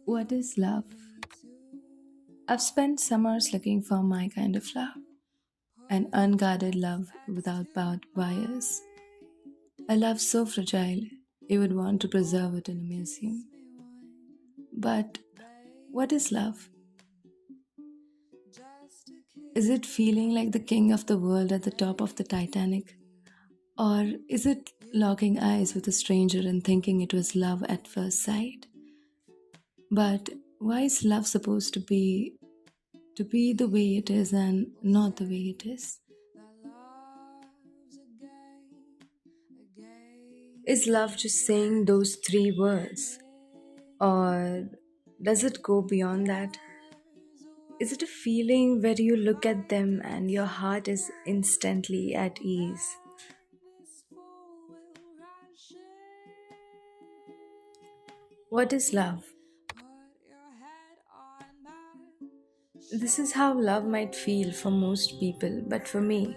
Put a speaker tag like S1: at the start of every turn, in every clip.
S1: What is love? I've spent summers looking for my kind of love, an unguarded love without barbed wires. A love so fragile you would want to preserve it in a museum. But what is love? Is it feeling like the king of the world at the top of the Titanic? Or is it locking eyes with a stranger and thinking it was love at first sight? But why is love supposed to be the way it is and not the way it is? Is love just saying those three words? Or does it go beyond that? Is it a feeling where you look at them and your heart is instantly at ease? What is love? This is how love might feel for most people, but for me,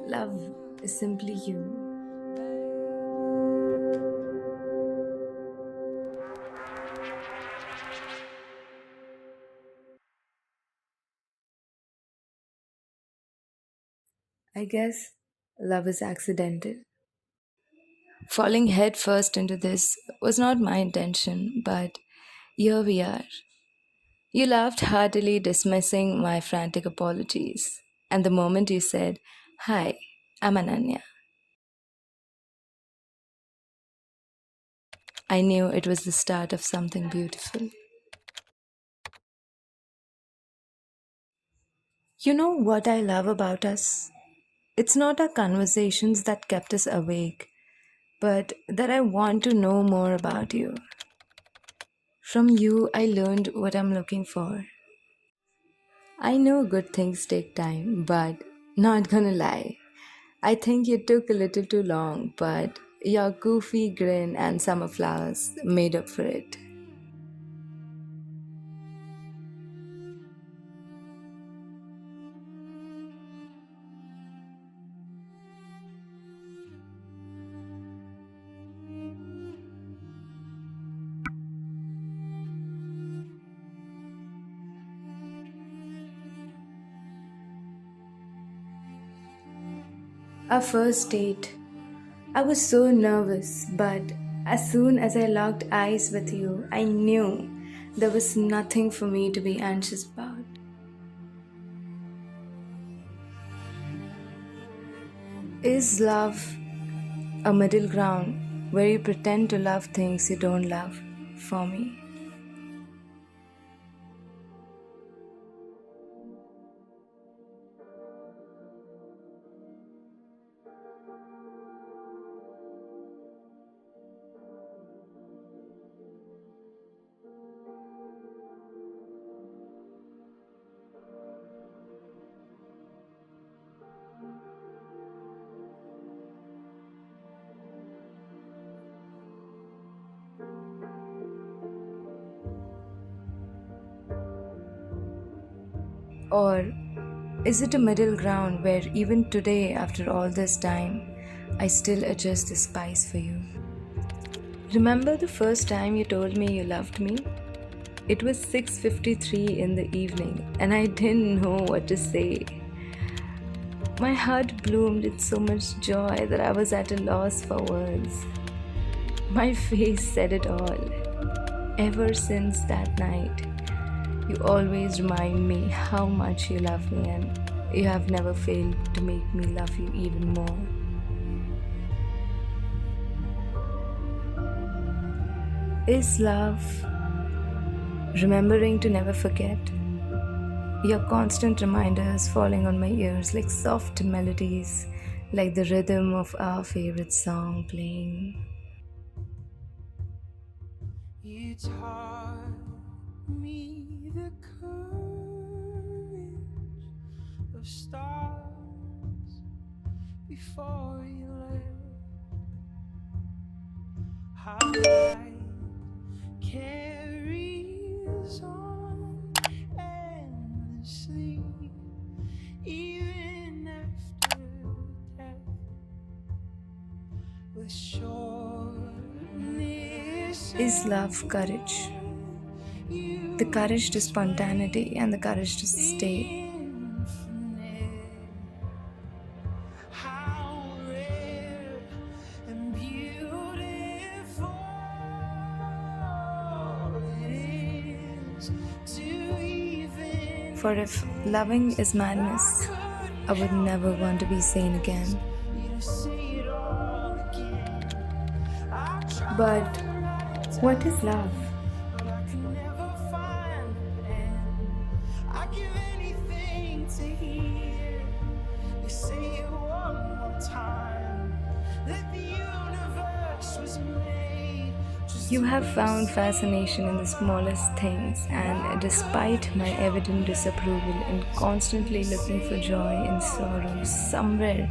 S1: love is simply you. I guess love is accidental. Falling head first into this was not my intention, but here we are. You laughed heartily, dismissing my frantic apologies. And the moment you said, "Hi, I'm Ananya," I knew it was the start of something beautiful. You know what I love about us? It's not our conversations that kept us awake, but that I want to know more about you. From you, I learned what I'm looking for. I know good things take time, but not gonna lie. I think you took a little too long, but your goofy grin and summer flowers made up for it. Our first date, I was so nervous, but as soon as I locked eyes with you, I knew there was nothing for me to be anxious about. Is love a middle ground where you pretend to love things you don't love for me? Or is it a middle ground where even today, after all this time, I still adjust the spice for you? Remember the first time you told me you loved me? It was 6:53 in the evening and I didn't know what to say. My heart bloomed in so much joy that I was at a loss for words. My face said it all. Ever since that night, you always remind me how much you love me, and you have never failed to make me love you even more. Is love remembering to never forget? Your constant reminders falling on my ears like soft melodies, like the rhythm of our favorite song playing.
S2: You taught me the courage of stars before you left. How life carries on endlessly, even after death. with shortness.
S1: Is love courage? The courage to spontaneity and the courage to stay.
S2: Infinite. How rare and beautiful it is to even
S1: For if loving is madness, I would never want to be sane again.
S2: you to see it all again. I try
S1: But what is love?
S2: but I can never find the end. I give anything to hear you say it one more time. That the universe was made just
S1: You
S2: to
S1: have
S2: be
S1: found fascination in the smallest things, and despite my evident disapproval and constantly looking for joy in sorrow, somewhere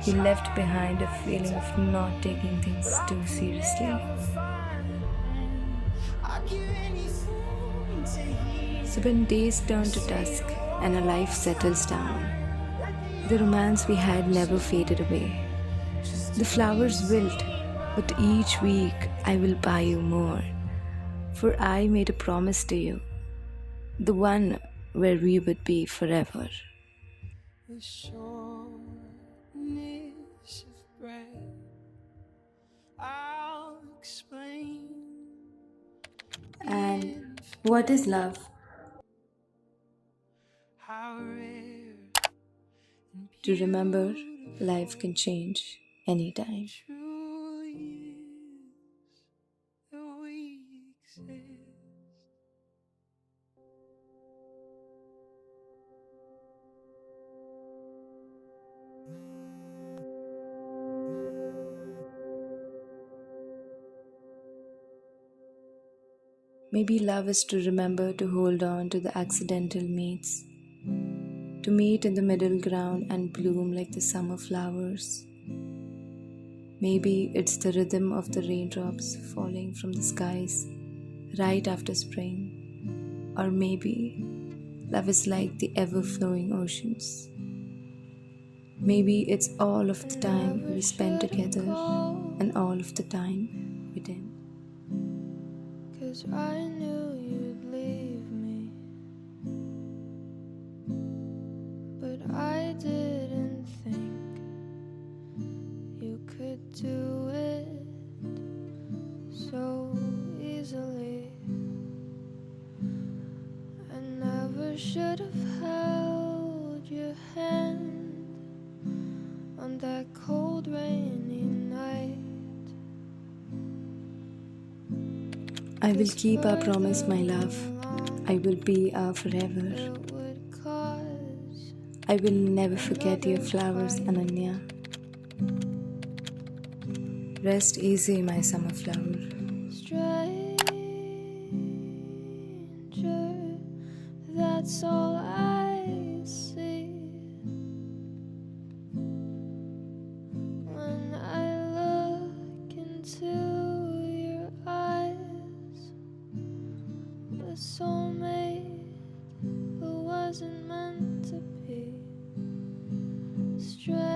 S1: you left behind a feeling of not taking things too seriously.
S2: find the end. I give anything to hear
S1: So when days turn to dusk and our life settles down, the romance we had never faded away. The flowers wilt, but each week I will buy you more. For I made a promise to you, the one where we would be forever.
S2: the shortness of breath. I'll explain.
S1: And what is love?
S2: How rare and
S1: To remember, life can change anytime.
S2: truly is that we exist.
S1: Maybe love is to remember to hold on to the accidental mates, to meet in the middle ground and bloom like the summer flowers. Maybe it's the rhythm of the raindrops falling from the skies right after spring. Or maybe love is like the ever flowing oceans. Maybe it's all of the time we spend together and all of the time we didn't.
S2: 'Cause I knew you'd leave me, but I didn't think you could do it so easily. I never should have held your hand on that cold rainy night.
S1: I will keep our promise, my love. I will be our forever.
S2: It would cause
S1: I will never forget your flowers, Ananya. Rest easy, my summer flower.
S2: stranger. That's all I see when I look into your eyes. The soulmate who wasn't meant to be. Stranger.